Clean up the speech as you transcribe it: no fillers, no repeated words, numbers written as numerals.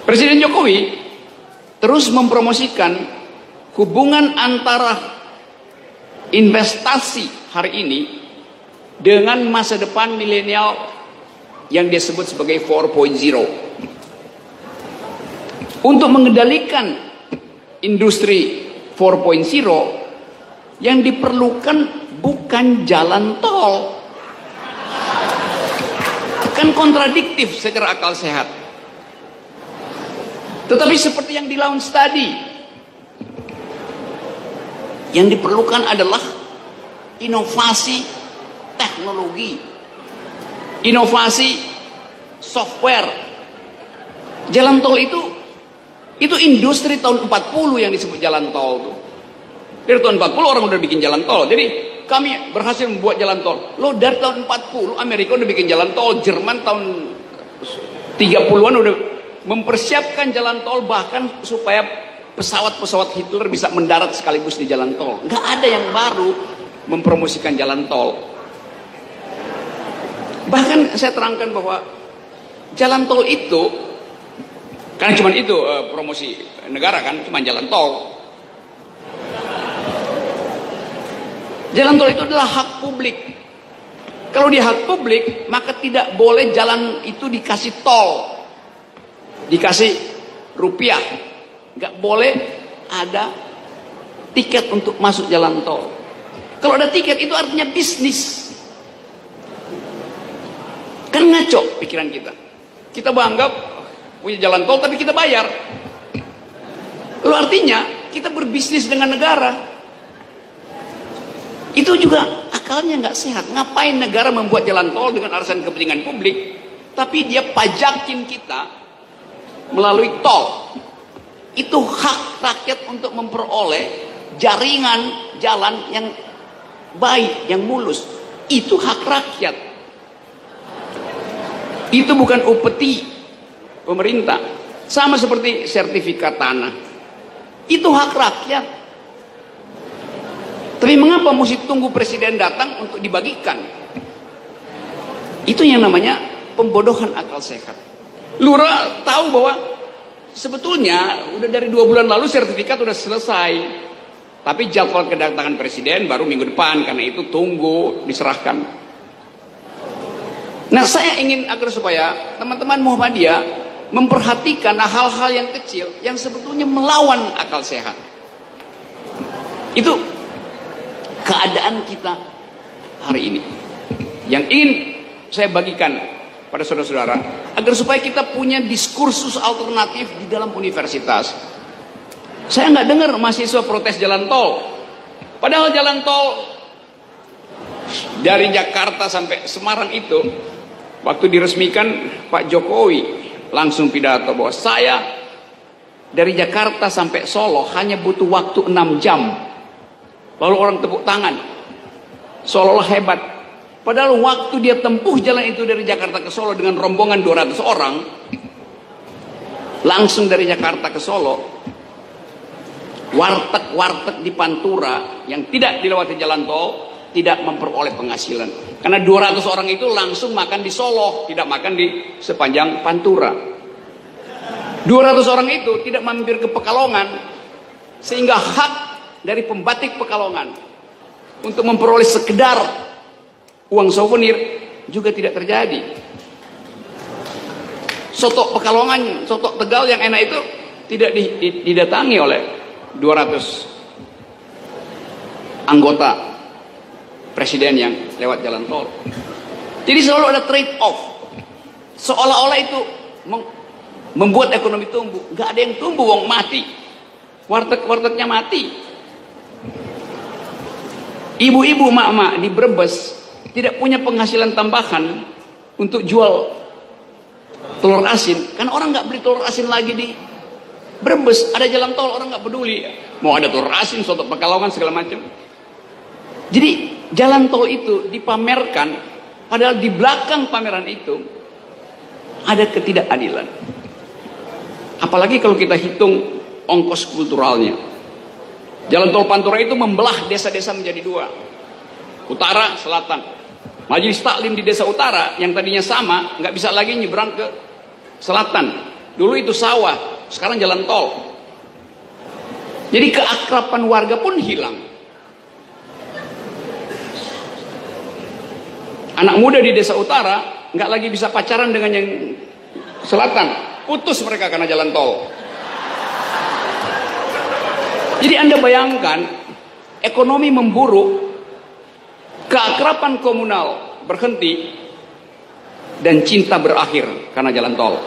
Presiden Jokowi terus mempromosikan hubungan antara investasi hari ini dengan masa depan milenial yang dia sebut sebagai 4.0. Untuk mengendalikan industri 4.0 yang diperlukan bukan jalan tol. Kan kontradiktif secara akal sehat. Tetapi seperti yang di launch tadi, yang diperlukan adalah inovasi teknologi, inovasi software. Jalan tol itu industri tahun 40 yang disebut jalan tol tuh. Dari tahun 40 orang udah bikin jalan tol. Jadi kami berhasil membuat jalan tol. Loh, dari tahun 40 Amerika udah bikin jalan tol, Jerman tahun 30-an udah mempersiapkan jalan tol, bahkan supaya pesawat-pesawat Hitler bisa mendarat sekaligus di jalan tol. Nggak ada yang baru mempromosikan jalan tol. Bahkan saya terangkan bahwa jalan tol itu, karena cuma itu promosi negara kan, cuma jalan tol. Jalan tol itu adalah hak publik. Kalau dia hak publik, maka tidak boleh jalan itu dikasih tol, dikasih rupiah. Nggak boleh ada tiket untuk masuk jalan tol. Kalau ada tiket itu artinya bisnis. Kan ngaco pikiran kita. Kita menganggap punya jalan tol tapi kita bayar. Lalu artinya kita berbisnis dengan negara. Itu juga akalnya nggak sehat. Ngapain negara membuat jalan tol dengan alasan kepentingan publik, tapi dia pajakin kita melalui tol. Itu hak rakyat untuk memperoleh jaringan jalan yang baik, yang mulus. Itu hak rakyat. Itu bukan upeti pemerintah. Sama seperti sertifikat tanah. Itu hak rakyat. Tapi mengapa mesti tunggu presiden datang untuk dibagikan? Itu yang namanya pembodohan akal sehat. Lurah tahu bahwa sebetulnya udah dari 2 bulan lalu sertifikat udah selesai. Tapi jadwal kedatangan presiden baru minggu depan, karena itu tunggu diserahkan. Nah, saya ingin agar supaya teman-teman Muhammadiyah memperhatikan hal-hal yang kecil yang sebetulnya melawan akal sehat. Itu keadaan kita hari ini yang ingin saya bagikan pada saudara-saudara, agar supaya kita punya diskursus alternatif di dalam universitas. Saya nggak dengar mahasiswa protes jalan tol, padahal jalan tol dari Jakarta sampai Semarang itu waktu diresmikan Pak Jokowi langsung pidato bahwa saya dari Jakarta sampai Solo hanya butuh waktu 6 jam. Lalu orang tepuk tangan, seolah-olah hebat. Padahal waktu dia tempuh jalan itu dari Jakarta ke Solo dengan rombongan 200 orang, langsung dari Jakarta ke Solo, warteg-warteg di Pantura yang tidak dilewati jalan tol tidak memperoleh penghasilan. Karena 200 orang itu langsung makan di Solo, tidak makan di sepanjang Pantura. 200 orang itu tidak mampir ke Pekalongan, sehingga hak dari pembatik Pekalongan untuk memperoleh sekedar uang souvenir juga tidak terjadi. Soto Pekalongan, soto Tegal yang enak itu tidak didatangi oleh 200 anggota presiden yang lewat jalan tol. Jadi selalu ada trade off. Seolah-olah itu membuat ekonomi tumbuh. Gak ada yang tumbuh, wong mati. Warteg-wartegnya mati. Ibu-ibu, mak-mak di Brebes tidak punya penghasilan tambahan untuk jual telur asin. Kan orang nggak beli telur asin lagi di Brebes. Ada jalan tol, orang nggak peduli. Mau ada telur asin, soto Pekalongan, segala macam. Jadi jalan tol itu dipamerkan, padahal di belakang pameran itu ada ketidakadilan. Apalagi kalau kita hitung ongkos kulturalnya. Jalan tol Pantura itu membelah desa-desa menjadi 2. Utara, selatan. Majelis taklim di desa utara yang tadinya sama, nggak bisa lagi nyebrang ke selatan. Dulu itu sawah, sekarang jalan tol. Jadi keakraban warga pun hilang. Anak muda di desa utara nggak lagi bisa pacaran dengan yang selatan, putus mereka karena jalan tol. Jadi Anda bayangkan, ekonomi memburuk, keakraban komunal berhenti, dan cinta berakhir karena jalan tol.